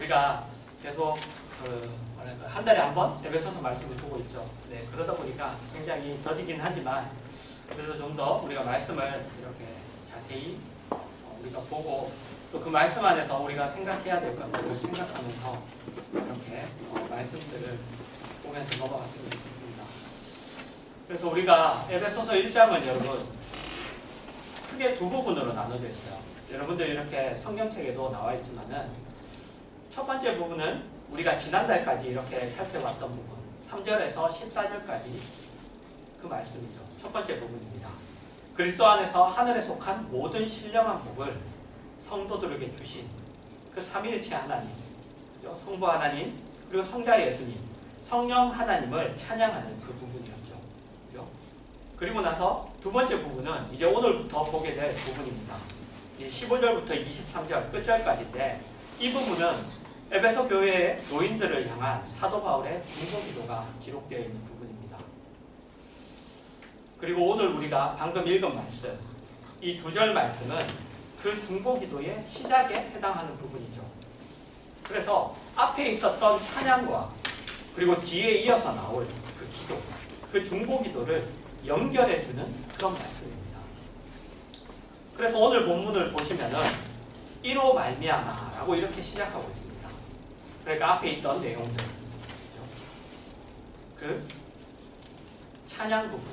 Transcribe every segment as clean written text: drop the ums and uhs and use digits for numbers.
우리가 계속 한 달에 한 번 에베소서 말씀을 보고 있죠. 네, 그러다 보니까 굉장히 더디긴 하지만 그래도 좀 더 우리가 말씀을 이렇게 자세히 우리가 보고 또 그 말씀 안에서 우리가 생각해야 될 것들을 생각하면서 이렇게 말씀들을 보면서 넘어갔으면 좋겠습니다. 그래서 우리가 에베소서 1장은 여러분 크게 두 부분으로 나눠져 있어요. 여러분들 이렇게 성경책에도 나와 있지만은 첫 번째 부분은 우리가 지난달까지 이렇게 살펴봤던 부분 3절에서 14절까지 그 말씀이죠. 첫 번째 부분입니다. 그리스도 안에서 하늘에 속한 모든 신령한 복을 성도들에게 주신 그 삼위일체 하나님, 성부 하나님, 그리고 성자 예수님, 성령 하나님을 찬양하는 그 부분이었죠. 그죠? 그리고 나서 두 번째 부분은 이제 오늘부터 보게 될 부분입니다. 15절부터 23절 끝절까지인데 이 부분은 에베소 교회의 교인들을 향한 사도 바울의 중보기도가 기록되어 있는 부분입니다. 그리고 오늘 우리가 방금 읽은 말씀, 이 두 절 말씀은 그 중보기도의 시작에 해당하는 부분이죠. 그래서 앞에 있었던 찬양과 그리고 뒤에 이어서 나올 그 기도, 그 중보기도를 연결해주는 그런 말씀입니다. 그래서 오늘 본문을 보시면은 이로 말미암아라고 이렇게 시작하고 있습니다. 그러니까 앞에 있던 내용들, 그 찬양 부분,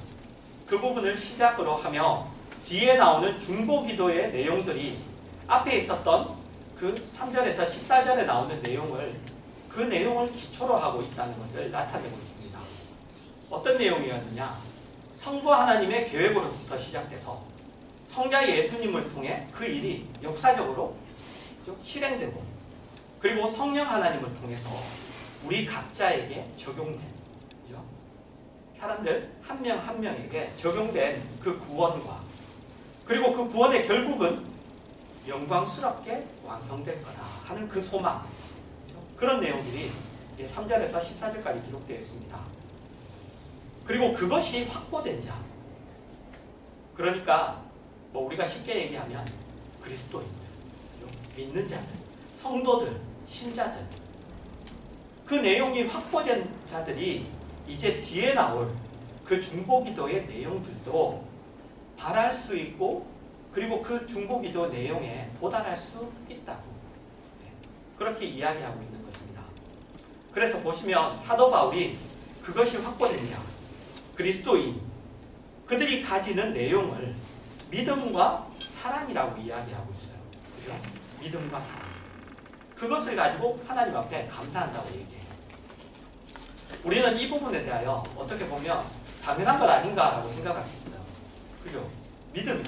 그 부분을 시작으로 하며 뒤에 나오는 중보기도의 내용들이 앞에 있었던 그 3절에서 14절에 나오는 내용을 그 내용을 기초로 하고 있다는 것을 나타내고 있습니다. 어떤 내용이었느냐? 성부 하나님의 계획으로부터 시작돼서 성자 예수님을 통해 그 일이 역사적으로 실행되고 그리고 성령 하나님을 통해서 우리 각자에게 적용된, 그죠? 사람들 한 명 한 명에게 적용된 그 구원과 그리고 그 구원의 결국은 영광스럽게 완성될 거다 하는 그 소망, 그죠? 그런 내용들이 이제 3절에서 14절까지 기록되어 있습니다. 그리고 그것이 확보된 자, 그러니까 뭐 우리가 쉽게 얘기하면 그리스도인들, 그죠? 믿는 자들, 성도들, 신자들, 그 내용이 확보된 자들이 이제 뒤에 나올 그 중보기도의 내용들도 바랄 수 있고 그리고 그 중보기도 내용에 도달할 수 있다고 그렇게 이야기하고 있는 것입니다. 그래서 보시면 사도 바울이 그것이 확보된 자, 그리스도인, 그들이 가지는 내용을 믿음과 사랑이라고 이야기하고 있어요. 그죠? 믿음과 사랑. 그것을 가지고 하나님 앞에 감사한다고 얘기해요. 우리는 이 부분에 대하여 어떻게 보면 당연한 것 아닌가라고 생각할 수 있어요. 그죠? 믿음은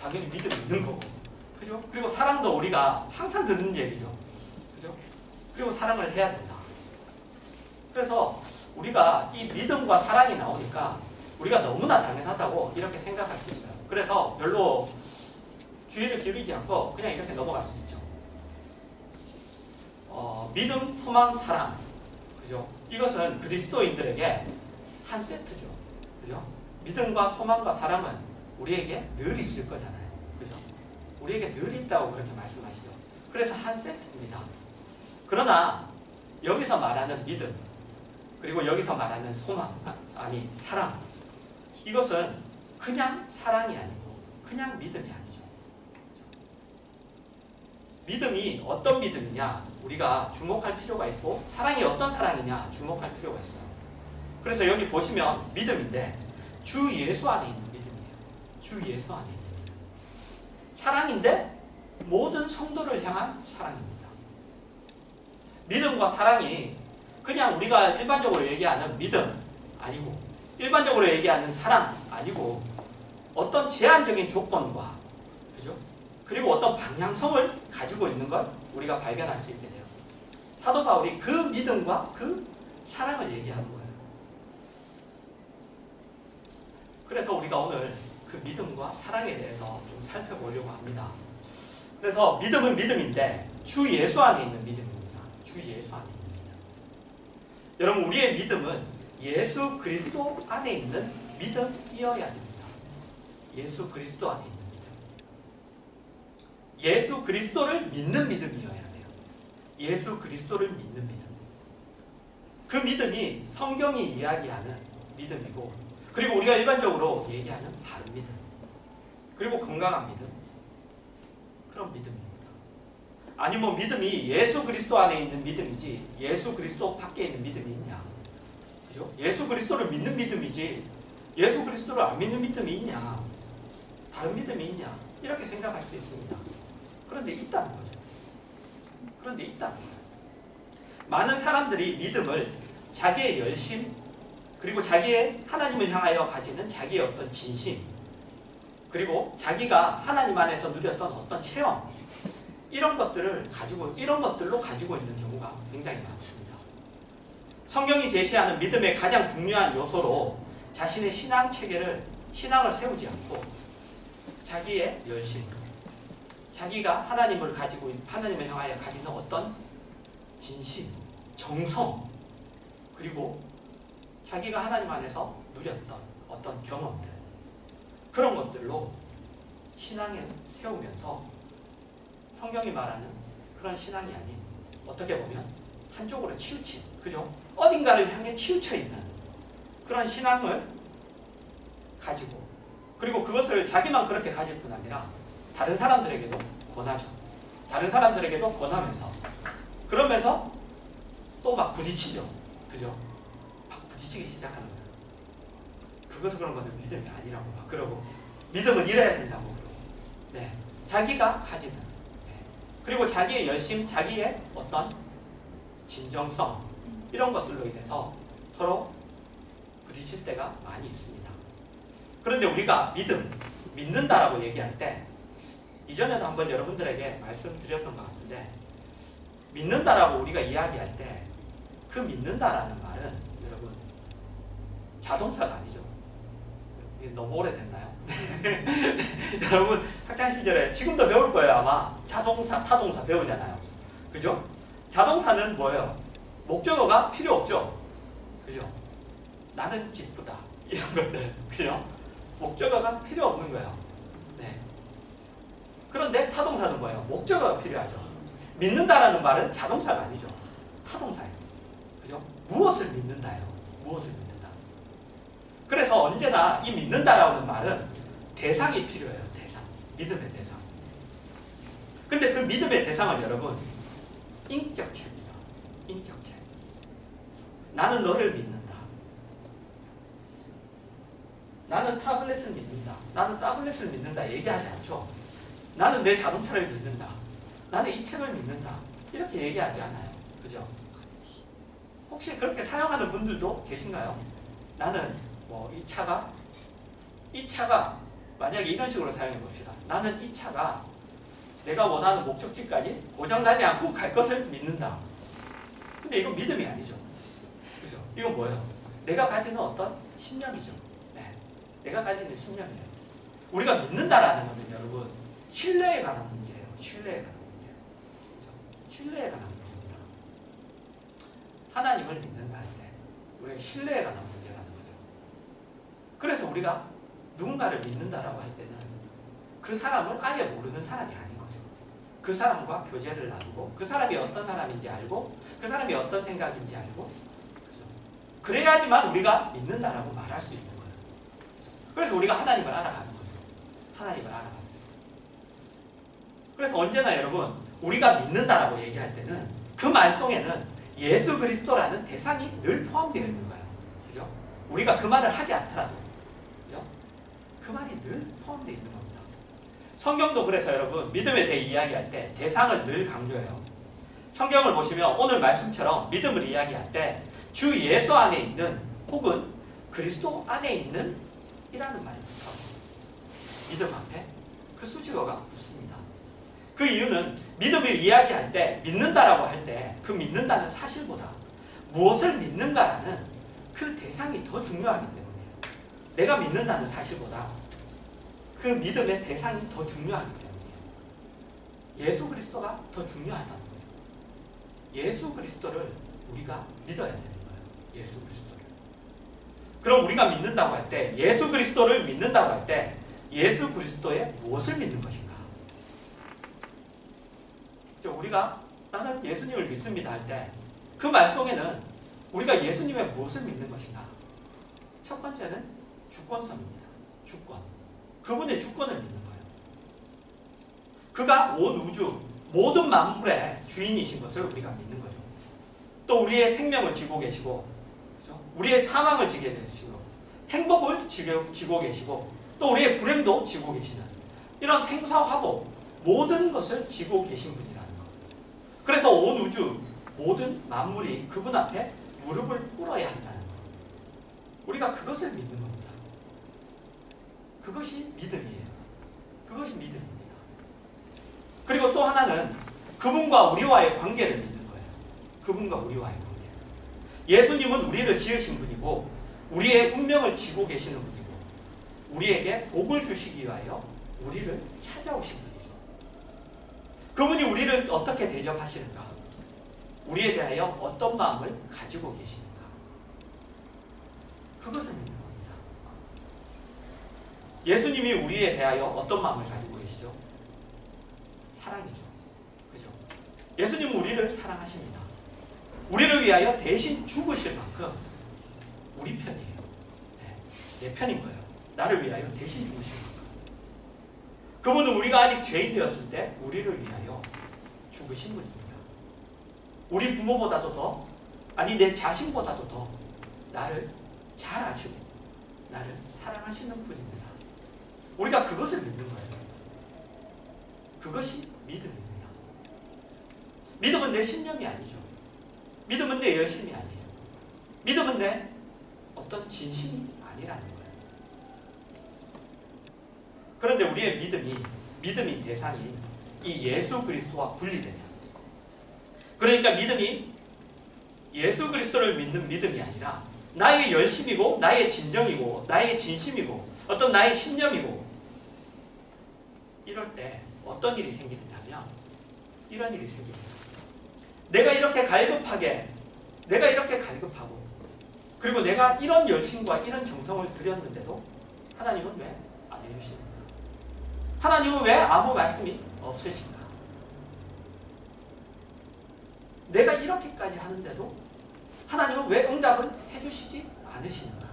당연히 믿음이 있는 거고. 그죠? 그리고 사랑도 우리가 항상 듣는 얘기죠. 그죠? 그리고 사랑을 해야 된다. 그래서 우리가 이 믿음과 사랑이 나오니까 우리가 너무나 당연하다고 이렇게 생각할 수 있어요. 그래서 별로 주의를 기울이지 않고 그냥 이렇게 넘어갈 수 있죠. 믿음, 소망, 사랑, 그죠? 이것은 그리스도인들에게 한 세트죠. 그죠? 믿음과 소망과 사랑은 우리에게 늘 있을 거잖아요. 그죠? 우리에게 늘 있다고 그렇게 말씀하시죠. 그래서 한 세트입니다. 그러나 여기서 말하는 믿음, 그리고 여기서 말하는 소망, 사랑, 이것은 그냥 사랑이 아니고 그냥 믿음이 아니죠. 믿음이 어떤 믿음이냐 우리가 주목할 필요가 있고 사랑이 어떤 사랑이냐 주목할 필요가 있어요. 그래서 여기 보시면 믿음인데 주 예수 안에 있는 믿음이에요. 주 예수 안에 있는 믿음. 사랑인데 모든 성도를 향한 사랑입니다. 믿음과 사랑이 그냥 우리가 일반적으로 얘기하는 믿음 아니고 일반적으로 얘기하는 사랑 아니고 어떤 제한적인 조건과 그죠? 그리고 어떤 방향성을 가지고 있는 걸 우리가 발견할 수 있게 돼요. 사도 바울이 그 믿음과 그 사랑을 얘기하는 거예요. 그래서 우리가 오늘 그 믿음과 사랑에 대해서 좀 살펴보려고 합니다. 그래서 믿음은 믿음인데 주 예수 안에 있는 믿음입니다. 주 예수 안에 있는 믿음. 여러분 우리의 믿음은 예수 그리스도 안에 있는 믿음이어야 됩니다. 예수 그리스도 안에 있는 믿음. 예수 그리스도를 믿는 믿음이어야 돼요. 예수 그리스도를 믿는 믿음. 그 믿음이 성경이 이야기하는 믿음이고, 그리고 우리가 일반적으로 얘기하는 바른 믿음, 그리고 건강한 믿음, 그런 믿음입니다. 아니 뭐 믿음이 예수 그리스도 안에 있는 믿음이지 예수 그리스도 밖에 있는 믿음이 있냐? 그죠? 예수 그리스도를 믿는 믿음이지 예수 그리스도를 안 믿는 믿음이 있냐? 다른 믿음이 있냐? 이렇게 생각할 수 있습니다. 그런데 있다는 거죠. 그런데 있다는 거예요. 많은 사람들이 믿음을 자기의 열심, 그리고 자기의 하나님을 향하여 가지는 자기의 어떤 진심, 그리고 자기가 하나님 안에서 누렸던 어떤 체험, 이런 것들로 가지고 있는 경우가 굉장히 많습니다. 성경이 제시하는 믿음의 가장 중요한 요소로 자신의 신앙을 세우지 않고 자기의 열심, 자기가 하나님을 향하여 가지는 어떤 진심, 정성, 그리고 자기가 하나님 안에서 누렸던 어떤 경험들, 그런 것들로 신앙을 세우면서 성경이 말하는 그런 신앙이 아닌, 어떻게 보면 한쪽으로 치우친, 그죠? 어딘가를 향해 치우쳐 있는 그런 신앙을 가지고, 그리고 그것을 자기만 그렇게 가질 뿐 아니라 다른 사람들에게도 권하죠. 다른 사람들에게도 권하면서, 그러면서 또 막 부딪히죠. 그죠? 막 부딪히기 시작하는 거예요. 그것도 그런 건데 믿음이 아니라고 막 그러고, 믿음은 이래야 된다고 그러고, 네, 자기가 가지는, 네, 그리고 자기의 열심, 자기의 어떤 진정성, 이런 것들로 인해서 서로 부딪힐 때가 많이 있습니다. 그런데 우리가 믿는다라고 얘기할 때, 이전에도 한번 여러분들에게 말씀드렸던 것 같은데, 믿는다라고 우리가 이야기할 때 그 믿는다라는 말은 여러분 자동차가 아니죠. 너무 오래됐나요? 여러분 학창시절에, 지금도 배울 거예요 아마. 자동차, 타동사 배우잖아요. 그죠? 자동차는 뭐예요? 목적어가 필요 없죠. 그죠? 나는 기쁘다, 이런 것들, 그죠? 목적어가 필요 없는 거예요. 네. 그런데 타동사는 뭐예요? 목적어가 필요하죠. 믿는다라는 말은 자동사가 아니죠. 타동사예요. 그죠? 무엇을 믿는다요? 무엇을 믿는다. 그래서 언제나 이 믿는다라는 말은 대상이 필요해요. 대상. 믿음의 대상. 근데 그 믿음의 대상은 여러분 인격체입니다. 인격체. 나는 너를 믿는다. 나는 타블렛을 믿는다. 나는 타블렛을 믿는다. 얘기하지 않죠. 나는 내 자동차를 믿는다. 나는 이 책을 믿는다. 이렇게 얘기하지 않아요. 그죠? 혹시 그렇게 사용하는 분들도 계신가요? 나는 뭐 이 차가 만약에 이런 식으로 사용해 봅시다. 나는 이 차가 내가 원하는 목적지까지 고장나지 않고 갈 것을 믿는다. 근데 이건 믿음이 아니죠. 그죠? 이건 뭐예요? 내가 가지는 어떤 신념이죠. 네. 내가 가지는 신념이에요. 우리가 믿는다라는 것은 여러분 신뢰에 관한 문제예요. 신뢰에 관한 문제. 그죠? 신뢰에 관한 문제입니다. 하나님을 믿는다 할 때 우리가 신뢰에 관한 문제라는 거죠. 그래서 우리가 누군가를 믿는다라고 할 때는 그 사람을 아예 모르는 사람이 아닌 거죠. 그 사람과 교제를 나누고, 그 사람이 어떤 사람인지 알고, 그 사람이 어떤 생각인지 알고, 그죠? 그래야지만 우리가 믿는다라고 말할 수 있는 거예요. 그래서 우리가 하나님을 알아가는 거죠. 하나님을 알아가면서. 그래서 언제나 여러분 우리가 믿는다라고 얘기할 때는 그 말 속에는 예수 그리스도라는 대상이 늘 포함되어 있는 거예요. 그죠? 우리가 그 말을 하지 않더라도, 그죠? 그 말이 늘 포함되어 있는 겁니다. 성경도 그래서 여러분 믿음에 대해 이야기할 때 대상을 늘 강조해요. 성경을 보시면 오늘 말씀처럼 믿음을 이야기할 때 주 예수 안에 있는, 혹은 그리스도 안에 있는 이라는 말이 붙어요. 믿음 앞에 그 수식어가 붙습니다. 그 이유는 믿음을 이야기할 때, 믿는다라고 할 때 그 믿는다는 사실보다 무엇을 믿는가라는 그 대상이 더 중요하기 때문에, 내가 믿는다는 사실보다 그 믿음의 대상이 더 중요하기 때문에 예수 그리스도가 더 중요하다는 거죠. 예수 그리스도를 우리가 믿어야 되는 거예요. 예수 그리스도를. 그럼 우리가 믿는다고 할 때, 예수 그리스도를 믿는다고 할 때 예수 그리스도의 무엇을 믿는 것인가? 우리가 나는 예수님을 믿습니다 할 때 그 말 속에는 우리가 예수님의 무엇을 믿는 것인가? 첫 번째는 주권성입니다. 주권. 그분의 주권을 믿는 거예요. 그가 온 우주 모든 만물의 주인이신 것을 우리가 믿는 거죠. 또 우리의 생명을 지고 계시고, 그렇죠? 우리의 사망을 지게 계시고, 행복을 지고 계시고, 또 우리의 불행도 지고 계시는 이런 생사화복 모든 것을 지고 계신 분이라는 것. 그래서 온 우주 모든 만물이 그분 앞에 무릎을 꿇어야 한다는 것. 우리가 그것을 믿는 겁니다. 그것이 믿음이에요. 그것이 믿음입니다. 그리고 또 하나는 그분과 우리와의 관계를 믿는 거예요. 그분과 우리와의 관계. 예수님은 우리를 지으신 분이고 우리의 운명을 지고 계시는 분이고 우리에게 복을 주시기 위하여 우리를 찾아오신 분이죠. 그분이 우리를 어떻게 대접하시는가? 우리에 대하여 어떤 마음을 가지고 계시는가? 그것을 믿는 겁니다. 예수님이 우리에 대하여 어떤 마음을 가지고 계시죠? 사랑이죠. 그죠? 예수님은 우리를 사랑하십니다. 우리를 위하여 대신 죽으실 만큼 우리 편이에요. 네, 내 편인 거예요. 나를 위하여 대신 죽으실 만큼. 그분은 우리가 아직 죄인 되었을 때 우리를 위하여 죽으신 분입니다. 우리 부모보다도 더, 아니 내 자신보다도 더 나를 잘 아시고 나를 사랑하시는 분입니다. 우리가 그것을 믿는 거예요. 그것이 믿음입니다. 믿음은 내 신념이 아니죠. 믿음은 내 열심이 아니죠. 믿음은 내 어떤 진심이 아니라는 거예요. 그런데 우리의 믿음이 대상이 이 예수 그리스도와 분리되면, 그러니까 믿음이 예수 그리스도를 믿는 믿음이 아니라 나의 열심이고 나의 진정이고 나의 진심이고 어떤 나의 신념이고, 이럴 때 어떤 일이 생기냐면 이런 일이 생깁니다. 내가 이렇게 갈급하고 그리고 내가 이런 열심과 이런 정성을 들였는데도 하나님은 왜 안 해주시는가? 하나님은 왜 아무 말씀이 없으신가? 내가 이렇게까지 하는데도 하나님은 왜 응답을 해주시지 않으시는가?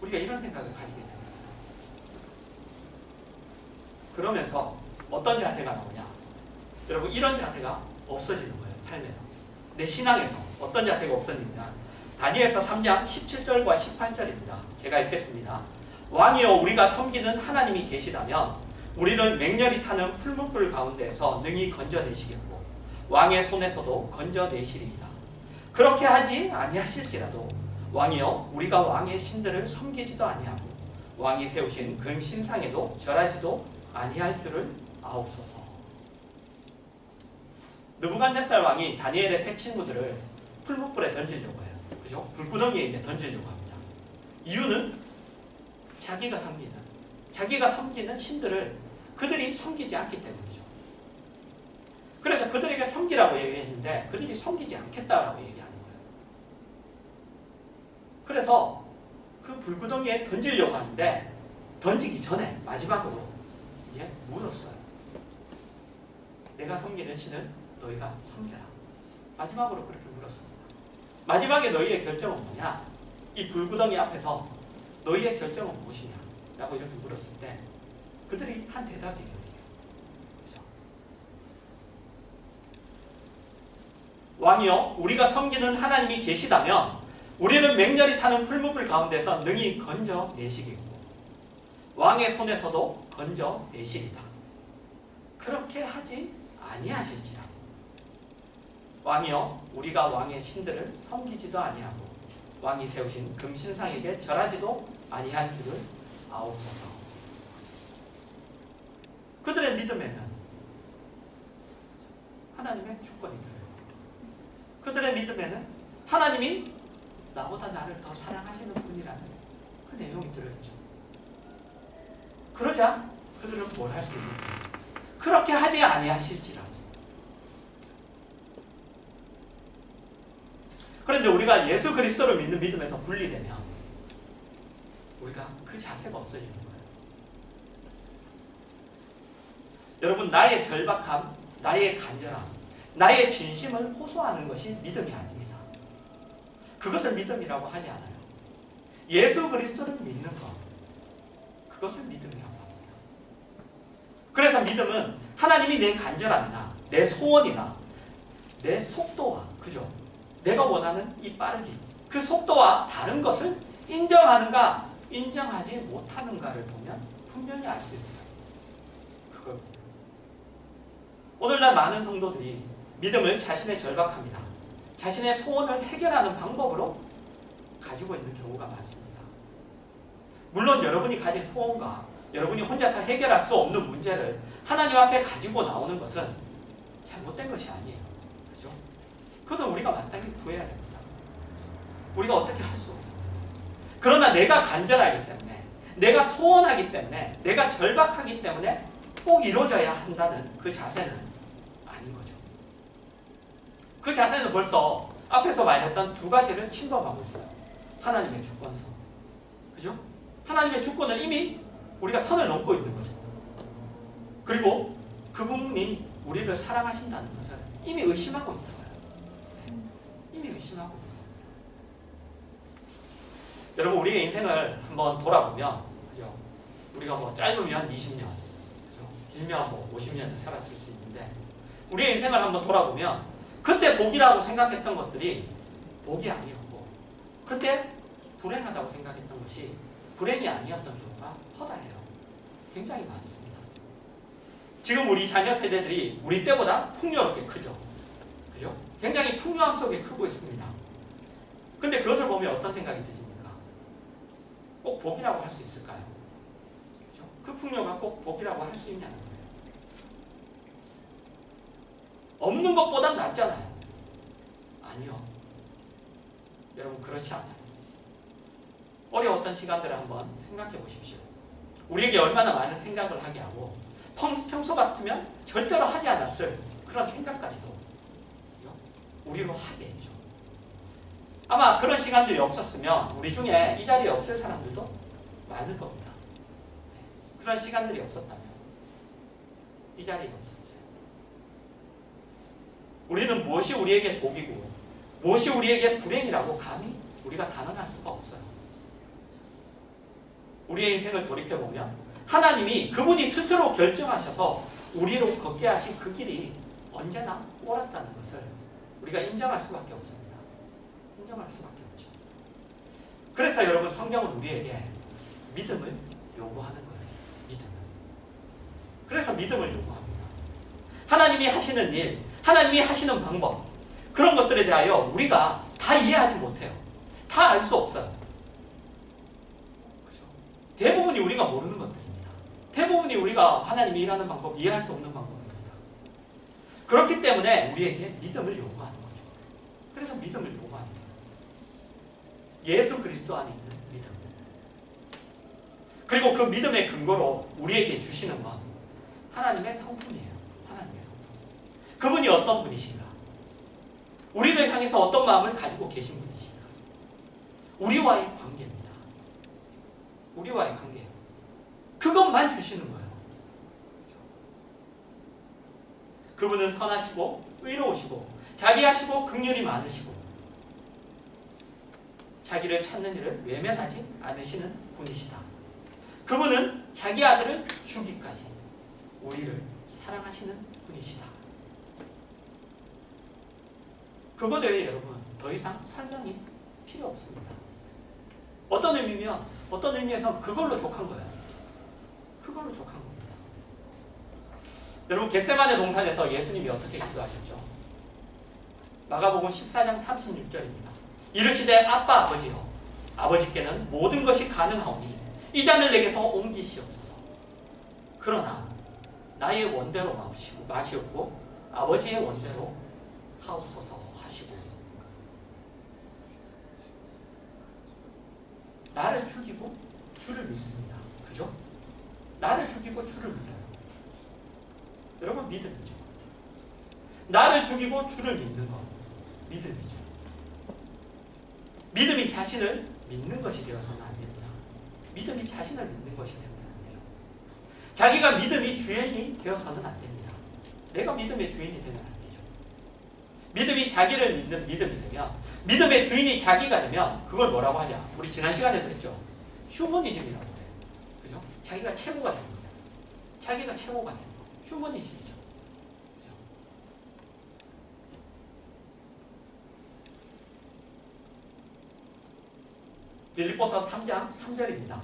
우리가 이런 생각을 가지게 됩니다. 그러면서 어떤 자세가 나오냐? 여러분, 이런 자세가 없어지는 거예요. 삶에서. 내 신앙에서 어떤 자세가 없어지느냐? 다니엘서 3장 17절과 18절입니다. 제가 읽겠습니다. 왕이여, 우리가 섬기는 하나님이 계시다면 우리를 맹렬히 타는 풀무불 가운데에서 능히 건져내시겠고 왕의 손에서도 건져내시리이다. 그렇게 하지 아니하실지라도 왕이여, 우리가 왕의 신들을 섬기지도 아니하고 왕이 세우신 금 신상에도 절하지도 아니할 줄을 아옵소서. 느부갓네살 왕이 다니엘의 세 친구들을 풀무불에 던지려고 해요. 그죠? 불구덩이에 이제 던지려고 합니다. 이유는 자기가 섬기는 신들을 그들이 섬기지 않기 때문이죠. 그래서 그들에게 섬기라고 얘기했는데 그들이 섬기지 않겠다라고 얘기하는 거예요. 그래서 그 불구덩이에 던지려고 하는데 던지기 전에 마지막으로 이제 물었어요. 내가 섬기는 신을 너희가 섬겨라. 마지막으로 그렇게 물었습니다. 마지막에 너희의 결정은 뭐냐? 이 불구덩이 앞에서 너희의 결정은 무엇이냐? 라고 이렇게 물었을 때 그들이 한 대답이 여기에요. 그렇죠? 왕이여, 우리가 섬기는 하나님이 계시다면 우리는 맹렬히 타는 풀무불 가운데서 능히 건져내시겠고 왕의 손에서도 건져내시리다. 그렇게 하지 아니하실지라도 왕이여, 우리가 왕의 신들을 섬기지도 아니하고 왕이 세우신 금신상에게 절하지도 아니할 줄을 아옵소서. 그들의 믿음에는 하나님의 주권이 들어요. 그들의 믿음에는 하나님이 나보다 나를 더 사랑하시는 분이라는 그 내용이 들어있죠. 그러자 그들은 뭘 할 수 있는지, 그렇게 하지 아니하실지라도. 그런데 우리가 예수 그리스도를 믿는 믿음에서 분리되면 우리가 그 자세가 없어지는 거예요. 여러분, 나의 절박함, 나의 간절함, 나의 진심을 호소하는 것이 믿음이 아닙니다. 그것을 믿음이라고 하지 않아요. 예수 그리스도를 믿는 것, 그것을 믿음이라고 합니다. 그래서 믿음은 하나님이 내 간절함이나 내 소원이나 내 속도와, 그죠? 내가 원하는 이 빠르기, 그 속도와 다른 것을 인정하는가 인정하지 못하는가를 보면 분명히 알 수 있어요. 그걸 오늘날 많은 성도들이 믿음을 자신의 절박함이나 자신의 소원을 해결하는 방법으로 가지고 있는 경우가 많습니다. 물론 여러분이 가진 소원과 여러분이 혼자서 해결할 수 없는 문제를 하나님 앞에 가지고 나오는 것은 잘못된 것이 아니에요. 그죠? 그건 우리가 마땅히 구해야 됩니다. 우리가 어떻게 할 수 없어요. 그러나 내가 간절하기 때문에, 내가 소원하기 때문에, 내가 절박하기 때문에 꼭 이루어져야 한다는 그 자세는 아닌 거죠. 그 자세는 벌써 앞에서 말했던 두 가지를 침범하고 있어요. 하나님의 주권성, 그죠? 하나님의 주권을 이미 우리가 선을 넘고 있는 거죠. 그리고 그분이 우리를 사랑하신다는 것을 이미 의심하고 있는 거예요. 이미 의심하고 있는 거예요. 여러분, 우리의 인생을 한번 돌아보면, 그죠? 우리가 뭐 짧으면 20년, 그죠? 길면 뭐 50년을 살았을 수 있는데, 우리의 인생을 한번 돌아보면 그때 복이라고 생각했던 것들이 복이 아니었고, 그때 불행하다고 생각했던 것이 불행이 아니었던 경우가 허다해요. 굉장히 많습니다. 지금 우리 자녀 세대들이 우리 때보다 풍요롭게 크죠. 그죠? 굉장히 풍요함 속에 크고 있습니다. 근데 그것을 보면 어떤 생각이 드십니까? 꼭 복이라고 할 수 있을까요? 그죠? 그 풍요가 꼭 복이라고 할 수 있냐는 거예요. 없는 것보단 낫잖아요. 아니요. 여러분, 그렇지 않아요. 어려웠던 시간들을 한번 생각해 보십시오. 우리에게 얼마나 많은 생각을 하게 하고, 평소 같으면 절대로 하지 않았을 그런 생각까지도 우리로 하게 했죠. 아마 그런 시간들이 없었으면 우리 중에 이 자리에 없을 사람들도 많을 겁니다. 그런 시간들이 없었다면 이 자리에 없었어요. 우리는 무엇이 우리에게 복이고 무엇이 우리에게 불행이라고 감히 우리가 단언할 수가 없어요. 우리의 인생을 돌이켜보면 하나님이 그분이 스스로 결정하셔서 우리로 걷게 하신 그 길이 언제나 옳았다는 것을 우리가 인정할 수밖에 없습니다. 인정할 수밖에 없죠. 그래서 여러분, 성경은 우리에게 믿음을 요구하는 거예요. 믿음을. 그래서 믿음을 요구합니다. 하나님이 하시는 일, 하나님이 하시는 방법, 그런 것들에 대하여 우리가 다 이해하지 못해요. 다 알 수 없어요. 그렇죠? 대부분이 우리가 모르는 것들입니다. 대부분이 우리가 하나님이 일하는 방법, 이해할 수 없는 방법입니다. 그렇기 때문에 우리에게 믿음을 요구하는 거죠. 그래서 믿음을 요구하는 거예요. 예수 그리스도 안에 있는 믿음. 그리고 그 믿음의 근거로 우리에게 주시는 건 하나님의 성품이에요. 하나님의 성품. 그분이 어떤 분이신가? 우리를 향해서 어떤 마음을 가지고 계신 분이신가? 우리와의 관계입니다. 우리와의 관계예요. 그것만 주시는 거예요. 그분은 선하시고 의로우시고 자비하시고 긍휼이 많으시고 자기를 찾는 일을 외면하지 않으시는 분이시다. 그분은 자기 아들을 주기까지 우리를 사랑하시는 분이시다. 그것 외에 여러분 더 이상 설명이 필요 없습니다. 어떤 의미에서 그걸로 족한 거예요. 그걸로 족한 겁니다. 여러분, 겟세마네 동산에서 예수님이 어떻게 기도하셨죠? 마가복음 14장 36절입니다. 이르시되 아빠 아버지여, 아버지께는 모든 것이 가능하오니 이 잔을 내게서 옮기시옵소서. 그러나 나의 원대로 마시옵고 아버지의 원대로 하옵소서 하시고, 나를 죽이고 주를 믿습니다. 그죠? 나를 죽이고 주를 믿어요. 여러분, 믿음이죠. 나를 죽이고 주를 믿는 것, 믿음이죠. 믿음이 자신을 믿는 것이 되어서는 안 됩니다. 믿음이 자신을 믿는 것이 되면 안 돼요. 자기가 믿음이 주인이 되어서는 안 됩니다. 내가 믿음의 주인이 되면 안 되죠. 믿음이 자기를 믿는 믿음이 되면, 믿음의 주인이 자기가 되면 그걸 뭐라고 하냐? 우리 지난 시간에도 했죠. 휴머니즘이라고 해요. 그죠? 자기가 최고가 됩니다. 자기가 최고가 됩니다. 휴머니즘이죠. 그죠? 빌립보서 3장 3절입니다.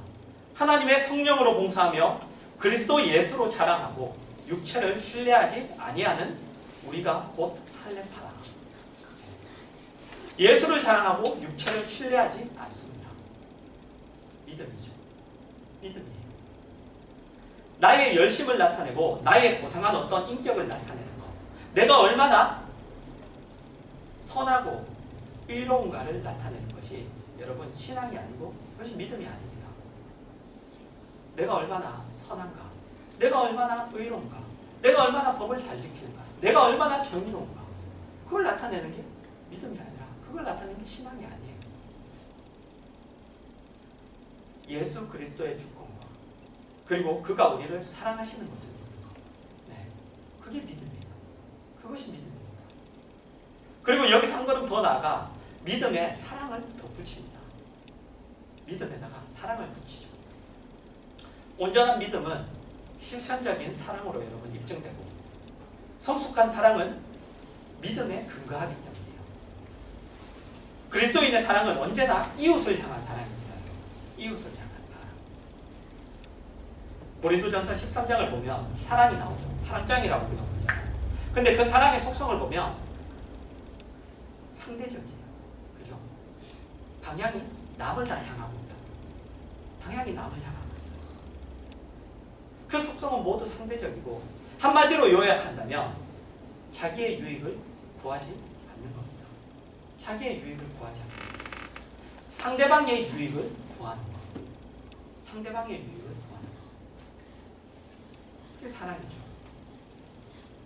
하나님의 성령으로 봉사하며 그리스도 예수로 자랑하고 육체를 신뢰하지 아니하는 우리가 곧 할례파라. 예수를 자랑하고 육체를 신뢰하지 않습니다. 믿음이죠. 믿음이에요. 나의 열심을 나타내고 나의 고상한 어떤 인격을 나타내는 것, 내가 얼마나 선하고 의로운가를 나타내는 것이 여러분 신앙이 아니고 그것이 믿음이 아닙니다. 내가 얼마나 선한가, 내가 얼마나 의로운가, 내가 얼마나 법을 잘 지키는가, 내가 얼마나 정의로운가, 그걸 나타내는 게 믿음이 아니라 그걸 나타내는 게 신앙이 아니에요. 예수 그리스도의 주권과 그리고 그가 우리를 사랑하시는 것을 믿는 것, 네, 그게 믿음이에요. 그것이 믿음입니다. 그리고 여기서 한 걸음 더 나아가 믿음에 사랑을 덧붙입니다. 믿음에다가 사랑을 붙이죠. 온전한 믿음은 실천적인 사랑으로 여러분 입증되고, 성숙한 사랑은 믿음에 근거하기 때문이에요. 그리스도인의 사랑은 언제나 이웃을 향한 사랑입니다. 이웃을 향한 사랑. 고린도전서 13장을 보면 사랑이 나오죠. 사랑장이라고 우리가 부르잖아요. 근데 그 사랑의 속성을 보면 상대적이에요. 그죠? 방향이 남을 다 향하고 있다. 방향이 남을 향하고 있어요. 그 속성은 모두 상대적이고, 한마디로 요약한다면 자기의 유익을 구하지 않는 겁니다. 자기의 유익을 구하지 않는 겁니다. 상대방의 유익을 구하는 것. 상대방의 유익을 구하는 것. 그게 사랑이죠.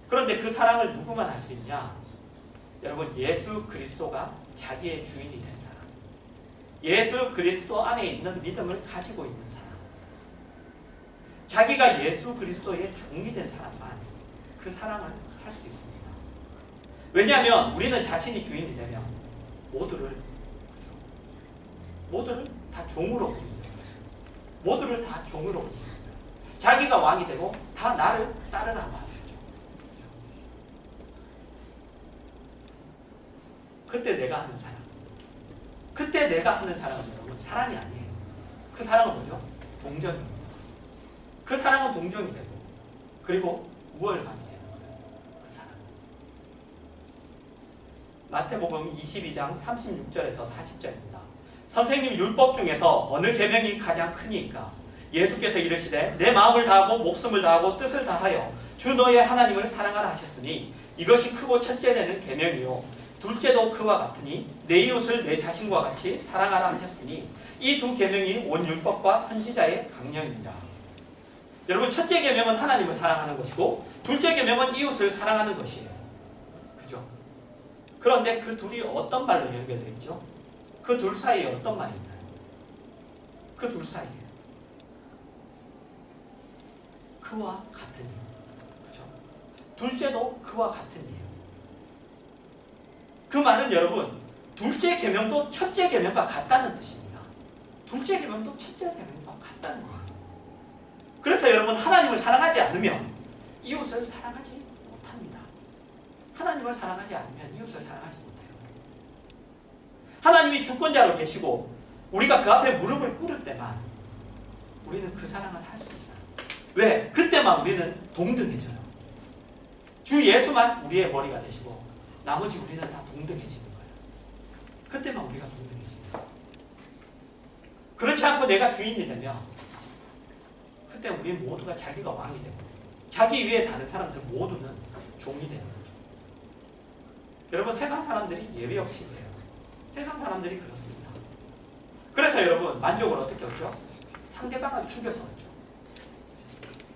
그런데 그 사랑을 누구만 할 수 있냐? 여러분, 예수 그리스도가 자기의 주인이 된 사람, 예수 그리스도 안에 있는 믿음을 가지고 있는 사람, 자기가 예수 그리스도의 종이 된 사람만 그 사랑을 할 수 있습니다. 왜냐하면 우리는 자신이 주인이 되면 모두를, 그죠? 모두를 다 종으로 부립니다. 모두를 다 종으로 부립니다. 자기가 왕이 되고 다 나를 따르라고 하는 거죠. 그때 내가 하는 사랑, 그때 내가 하는 사랑은 여러분 사랑이 아니에요. 그 사랑은 뭐죠? 동정입니다. 그 사랑은 동정이 되고, 그리고 우월감이 되는 거예요. 그 사랑. 마태복음 22장 36절에서 40절입니다. 선생님, 율법 중에서 어느 계명이 가장 크니까? 예수께서 이르시되 내 마음을 다하고 목숨을 다하고 뜻을 다하여 주 너의 하나님을 사랑하라 하셨으니 이것이 크고 첫째 되는 계명이요 둘째도 그와 같으니 내 이웃을 내 자신과 같이 사랑하라 하셨으니 이 두 계명이 온 율법과 선지자의 강령입니다. 여러분, 첫째 계명은 하나님을 사랑하는 것이고 둘째 계명은 이웃을 사랑하는 것이에요. 그죠? 그런데 그 둘이 어떤 말로 연결되어 있죠? 그 둘 사이에 어떤 말이 있나요? 그 둘 사이에 그와 같으니. 그죠? 둘째도 그와 같으니요. 그 말은 여러분, 둘째 계명도 첫째 계명과 같다는 뜻입니다. 둘째 계명도 첫째 계명과 같다는 거예요. 그래서 여러분, 하나님을 사랑하지 않으면 이웃을 사랑하지 못합니다. 하나님을 사랑하지 않으면 이웃을 사랑하지 못해요. 하나님이 주권자로 계시고 우리가 그 앞에 무릎을 꿇을 때만 우리는 그 사랑을 할 수 있어요. 왜? 그때만 우리는 동등해져요. 주 예수만 우리의 머리가 되시고 나머지 우리는 다 동등해지는 거예요. 그때만 우리가 동등해지는 거예요. 그렇지 않고 내가 주인이 되면 그때 우리 모두가 자기가 왕이 되고 자기 위에 다른 사람들 모두는 종이 되는 거죠. 여러분, 세상 사람들이 예외 없이 그래요. 세상 사람들이 그렇습니다. 그래서 여러분, 만족을 어떻게 얻죠? 상대방을 죽여서 얻죠.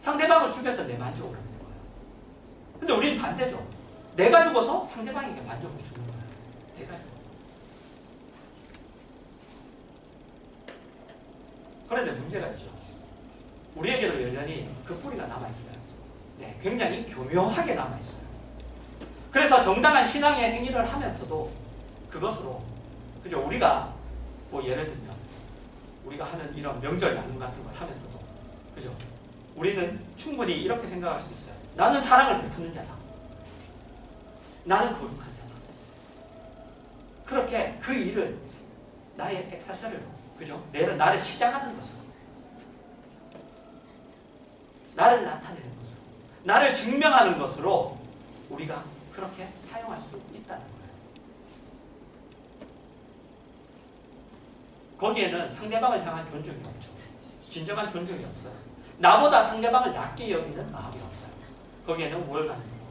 상대방을 죽여서 내 만족을 얻는 거예요. 근데 우리는 반대죠. 내가 죽어서 상대방에게 만족을 주는 거예요. 내가 죽어. 그런데 문제가 있죠. 우리에게도 여전히 그 뿌리가 남아있어요. 네, 굉장히 교묘하게 남아있어요. 그래서 정당한 신앙의 행위를 하면서도 그것으로, 그죠? 우리가 뭐 예를 들면 우리가 하는 이런 명절 나눔 같은 걸 하면서도, 그죠? 우리는 충분히 이렇게 생각할 수 있어요. 나는 사랑을 베푸는 자다. 나는 거룩한 자다. 그렇게 그 일을 나의 액세서리로, 그죠? 나를 치장하는 것으로, 나를 나타내는 것으로, 나를 증명하는 것으로 우리가 그렇게 사용할 수 있다는 거예요. 거기에는 상대방을 향한 존중이 없죠. 진정한 존중이 없어요. 나보다 상대방을 낮게 여기는 마음이 없어요. 거기에는 뭘 갖는 거예요?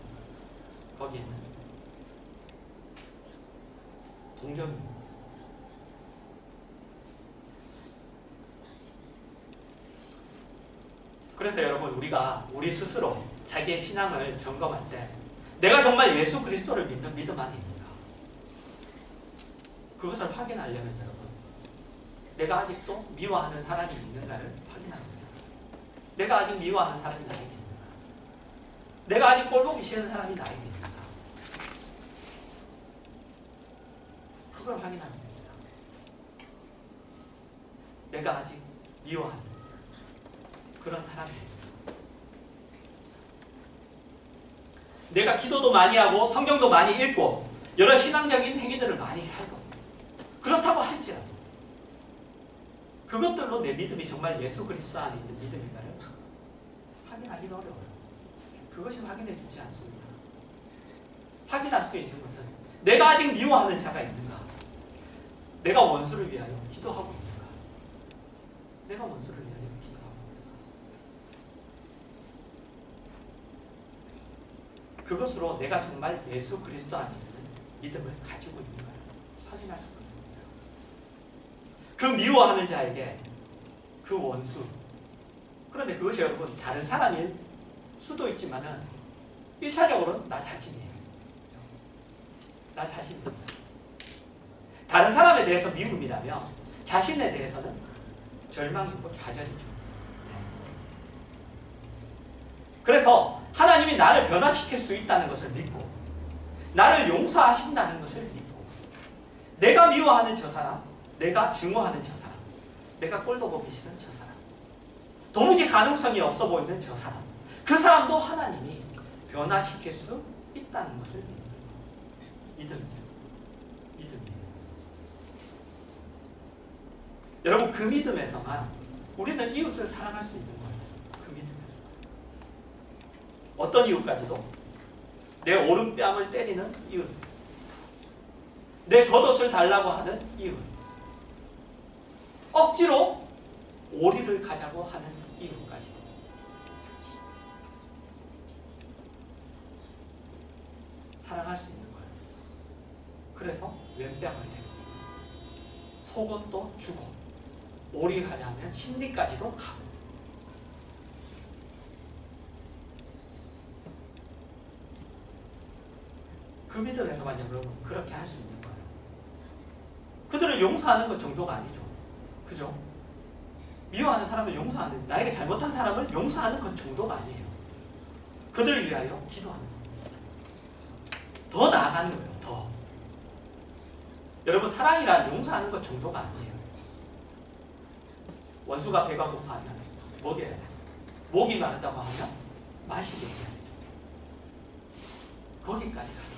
거기에는 동정입니다. 그래서 여러분, 우리가 우리 스스로 자기의 신앙을 점검할 때 내가 정말 예수 그리스도를 믿는 믿음 안에 있는가? 그것을 확인하려면 여러분, 내가 아직도 미워하는 사람이 있는가를 확인하는 거예요. 내가 아직 미워하는 사람이 나에게 있는가? 내가 아직 꼴보기 싫은 사람이 나에게 있는가? 그걸 확인하는 겁니다. 내가 아직 미워하는 그런 사람이 있습니다. 내가 기도도 많이 하고 성경도 많이 읽고 여러 신앙적인 행위들을 많이 해도, 그렇다고 할지라도 그것들로 내 믿음이 정말 예수 그리스도 안에 있는 믿음인가를 확인하기는 어려워요. 그것이 확인해 주지 않습니다. 확인할 수 있는 것은 내가 아직 미워하는 자가 있는가? 내가 원수를 위하여 기도하고 있는가? 내가 원수를 위하여 기도하고 있는가? 그것으로 내가 정말 예수 그리스도 안에 있는 믿음을 가지고 있는가를 확인할 수가 있습니다. 그 미워하는 자에게 그 원수, 그런데 그것이 여러분 다른 사람일 수도 있지만은 1차적으로는 나 자신이에요. 나 자신입니다. 다른 사람에 대해서 미움이라면 자신에 대해서는 절망이고 좌절이죠. 그래서 하나님이 나를 변화시킬 수 있다는 것을 믿고, 나를 용서하신다는 것을 믿고, 내가 미워하는 저 사람, 내가 증오하는 저 사람, 내가 꼴도 보기 싫은 저 사람, 도무지 가능성이 없어 보이는 저 사람, 그 사람도 하나님이 변화시킬 수 있다는 것을 믿음이죠. 믿음이에요. 여러분, 그 믿음에서만 우리는 이웃을 사랑할 수 있는 거예요. 그 믿음에서만. 어떤 이웃까지도 내 오른뺨을 때리는 이웃, 내 겉옷을 달라고 하는 이웃, 억지로 오리를 가자고 하는 이유까지 사랑할 수 있는 거예요. 그래서 왼뺨을 대고 속옷도 주고 오리 가자면 심리까지도 가고, 그 믿음에서만 여러분 그렇게 할 수 있는 거예요. 그들을 용서하는 것 정도가 아니죠. 그죠? 미워하는 사람을 용서하는, 나에게 잘못한 사람을 용서하는 것 정도가 아니에요. 그들을 위하여 기도하는 겁니다. 더 나아가는 거예요. 더. 여러분, 사랑이란 용서하는 것 정도가 아니에요. 원수가 배가 고파하면 먹여야 돼요. 목이 마르다고 하면 마시게 해야 돼요. 거기까지 가요.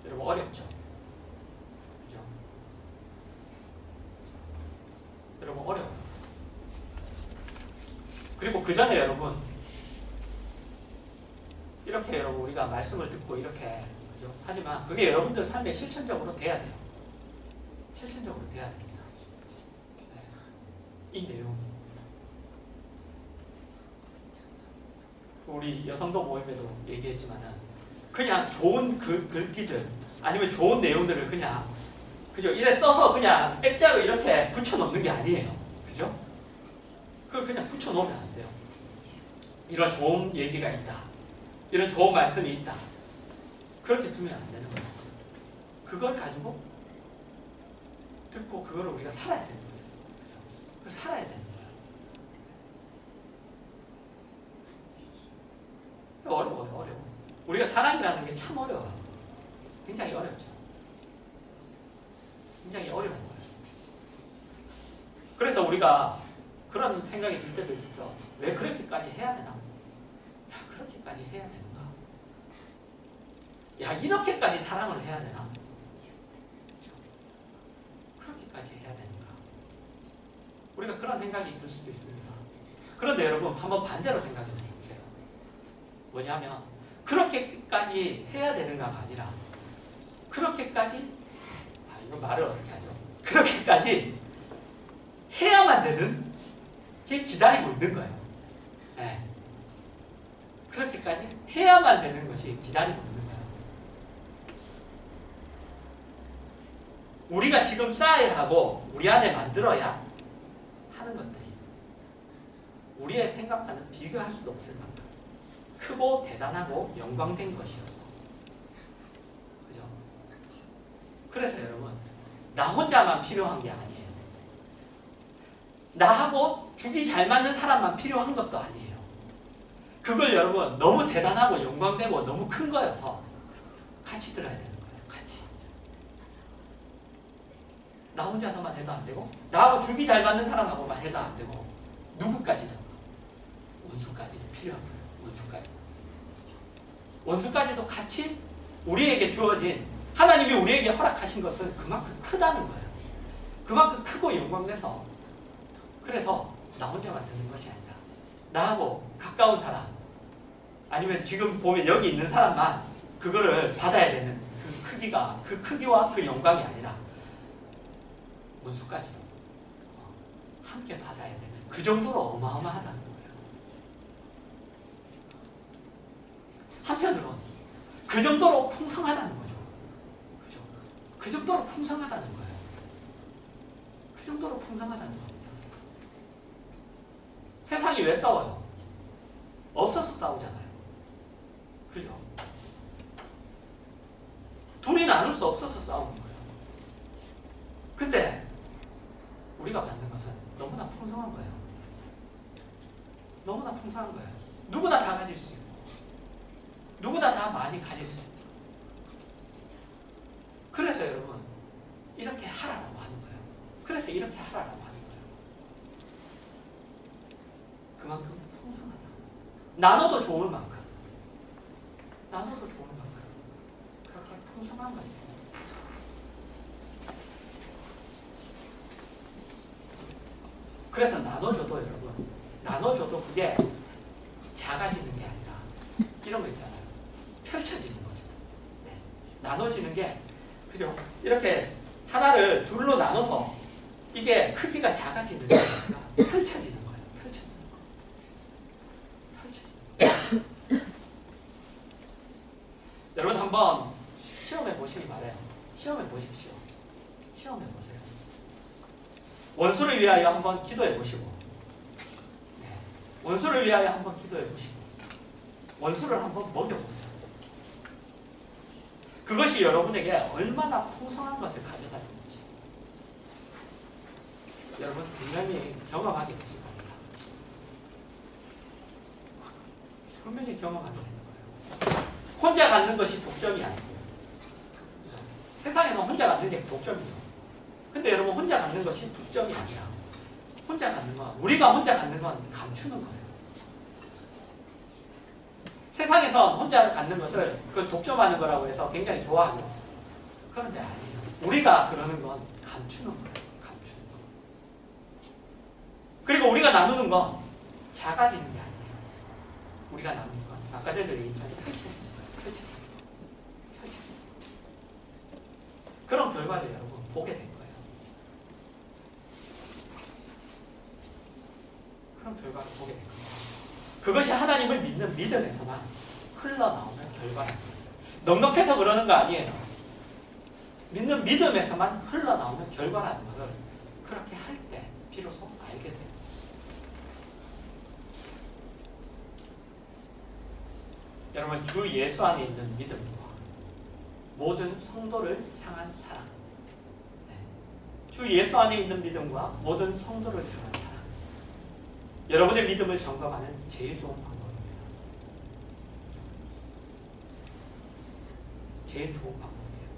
여러분, 어렵죠? 그죠? 여러분, 어려워요. 그리고 그 전에 여러분, 이렇게 여러분 우리가 말씀을 듣고 이렇게, 그죠? 하지만 그게 여러분들 삶에 실천적으로 돼야 돼요. 실천적으로 돼야 됩니다. 네. 이 내용, 우리 여성도 모임에도 얘기했지만은 그냥 좋은 글귀들 아니면 좋은 내용들을 그냥, 그죠? 이래 써서 그냥 액자로 이렇게 붙여놓는 게 아니에요. 그죠? 그걸 그냥 붙여놓으면 안 돼요. 이런 좋은 얘기가 있다, 이런 좋은 말씀이 있다, 그렇게 두면 안 되는 거예요. 그걸 가지고 듣고 그걸 우리가 살아야 되는 거예요. 살아야 되는 거예요. 어려워요. 우리가 사랑이라는 게 참 어려워요. 굉장히 어렵죠. 굉장히 어려운 거예요. 그래서 우리가 그런 생각이 들 때도 있죠. 왜 그렇게까지 해야 되나? 야, 그렇게까지 해야 되는가? 야, 이렇게까지 사랑을 해야 되나? 그렇게까지 해야 되는가? 우리가 그런 생각이 들 수도 있습니다. 그런데 여러분, 한번 반대로 생각해 보세요. 뭐냐면 그렇게까지 해야 되는가가 아니라 그렇게까지, 이거 말을 어떻게 하죠? 그렇게까지 해야만 되는 게 기다리고 있는 거예요. 네. 그렇게까지 해야만 되는 것이 기다리고 있는 거예요. 우리가 지금 쌓아야 하고 우리 안에 만들어야 하는 것들이 우리의 생각과는 비교할 수도 없을 만큼 크고 대단하고 영광된 것이어서, 그죠? 그래서 여러분, 나 혼자만 필요한 게 아니에요. 나하고 죽이 잘 맞는 사람만 필요한 것도 아니에요. 그걸 여러분 너무 대단하고 영광되고 너무 큰 거여서 같이 들어야 되는 거예요. 같이. 나 혼자서만 해도 안 되고 나하고 죽이 잘 맞는 사람하고만 해도 안 되고 누구까지도, 원수까지도 필요한 거예요. 원수까지도 같이 우리에게 주어진, 하나님이 우리에게 허락하신 것은 그만큼 크다는 거예요. 그만큼 크고 영광돼서, 그래서 나 혼자만 되는 것이 아니라 나하고 가까운 사람, 아니면 지금 보면 여기 있는 사람만 그거를 받아야 되는 그 크기와 그 영광이 아니라 원수까지도 함께 받아야 되는, 그 정도로 어마어마하다는 거예요. 한편으로는 그 정도로 풍성하다는 거죠. 그죠? 그 정도로 풍성하다는 거예요. 그 정도로 풍성하다는 겁니다. 세상이 왜 싸워요? 없어서 싸우잖아요. 그죠? 둘이 나눌 수 없어서 싸우는 거예요. 근데 우리가 받는 것은 너무나 풍성한 거예요. 너무나 풍성한 거예요. 누구나 다 가질 수 있고 누구나 다 많이 가질 수 있고. 그래서 여러분, 이렇게 하라고 하는 거예요. 그래서 이렇게 하라고 하는 거예요. 그만큼 풍성하다. 나눠도 좋을 만큼, 나눠도 좋을 만큼 그렇게 풍성한 거예요. 그래서 나눠줘도 여러분, 나눠줘도 그게 작아지는 게 아니라 이런 거 있잖아요. 펼쳐지는 거죠. 네. 나눠지는 게, 그죠? 이렇게 하나를 둘로 나눠서 이게 크기가 작아지는 게 아니라 펼쳐지는 거예요. 펼쳐지는 거예요. 여러분 한번 시험해 보시기 바래요. 시험해 보십시오. 시험해 보세요. 원수를 위하여 한번 기도해 보시고, 네. 원수를 위하여 한번 기도해 보시고, 원수를 한번 먹여보세요. 그것이 여러분에게 얼마나 풍성한 것을 가져다 주는지 여러분 분명히 경험하게 되실 겁니다. 분명히 경험하게 되는 거예요. 혼자 갖는 것이 독점이 아니고, 세상에서 혼자 갖는 게 독점이죠. 근데 여러분, 혼자 갖는 것이 독점이 아니라, 혼자 갖는 건, 우리가 혼자 갖는 건 감추는 거예요. 세상에선 혼자 갖는 것을 그걸 독점하는 거라고 해서 굉장히 좋아하죠. 그런데 아니에요. 우리가 그러는 건 감추는 거예요. 감추는 거. 그리고 우리가 나누는 건 작아지는 게 아니에요. 우리가 나누는 건 아까 전에 얘기했지만 펼쳐지는 거예요. 펼쳐지는 거예요. 그런 결과를 여러분 보게 된 거예요. 그런 결과를 보게 된 거예요. 그것이 하나님을 믿는 믿음에서만 흘러나오는 결과라는 거예요. 넉넉해서 그러는 거 아니에요. 믿는 믿음에서만 흘러나오는 결과라는 것을 그렇게 할 때 비로소 알게 돼요. 여러분, 주 예수 안에 있는 믿음과 모든 성도를 향한 사랑, 주 예수 안에 있는 믿음과 모든 성도를 향한 사랑, 여러분의 믿음을 점검하는 제일 좋은 방법입니다. 제일 좋은 방법이에요.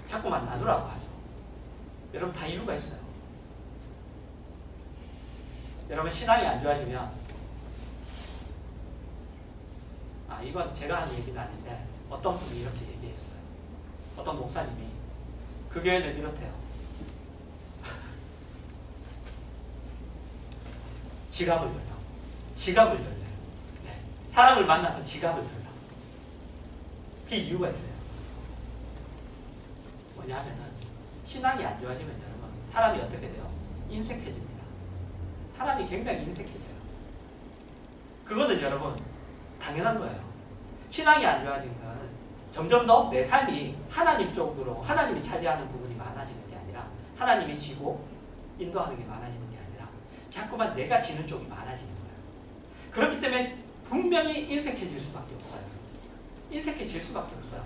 자꾸만 나누라고 하죠. 여러분 다 이유가 있어요. 여러분 신앙이 안 좋아지면, 이건 제가 한 얘기는 아닌데 어떤 분이 이렇게 얘기했어요. 어떤 목사님이 그 교회는 이렇대요. 지갑을 열라고. 지갑을 열래요. 네. 사람을 만나서 지갑을 열라고. 그 이유가 있어요. 뭐냐면은 신앙이 안 좋아지면 여러분 사람이 어떻게 돼요? 인색해집니다. 사람이 굉장히 인색해져요. 그거는 여러분 당연한 거예요. 신앙이 안 좋아지면 점점 더 내 삶이 하나님 쪽으로, 하나님이 차지하는 부분이 많아지는 게 아니라 하나님이 지고 인도하는 게 많아지는 게 아니라 자꾸만 내가 지는 쪽이 많아지는 거예요. 그렇기 때문에 분명히 인색해질 수밖에 없어요. 인색해질 수밖에 없어요.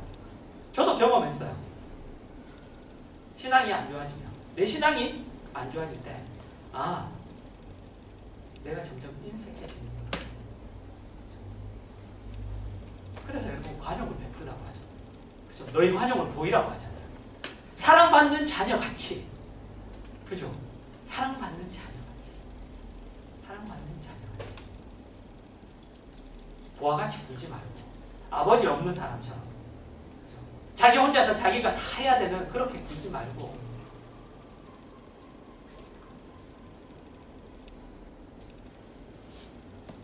저도 경험했어요. 신앙이 안 좋아지면, 내 신앙이 안 좋아질 때, 내가 점점 인색해지는구나. 그래서 여러분 관용을 베풀라고 하죠. 그죠? 너희 관용을 보이라고 하잖아요. 사랑받는 자녀같이. 그죠? 사랑받는 자녀같이. 사랑받는 자녀같이. 부하같이 굴지 말고 아버지 없는 사람처럼. 그죠? 자기 혼자서 자기가 다 해야 되는 그렇게 굴지 말고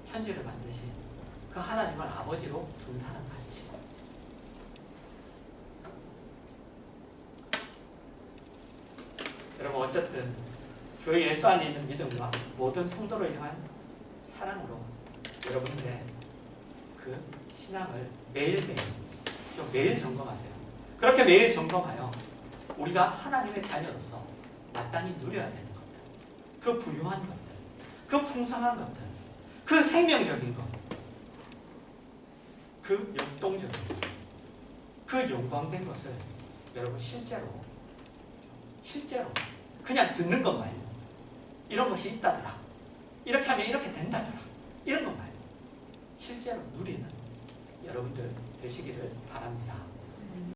천지를 만드신 그 하나님을 아버지로 둔 사람 같이. 여러분 어쨌든 주 예수 안에 있는 믿음과 모든 성도를 향한 사랑으로 여러분들의 그 신앙을 매일매일 좀 매일 점검하세요. 그렇게 매일 점검하여 우리가 하나님의 자녀로서 마땅히 누려야 되는 것들, 그 부유한 것들, 그 풍성한 것들, 그 생명적인 것, 그 역동적인 것, 그 영광된 것을 여러분 실제로 그냥 듣는 것 말고 이런 것이 있다더라, 이렇게 하면 이렇게 된다더라, 이런 것 말고 실제로 누리는 여러분들 되시기를 바랍니다.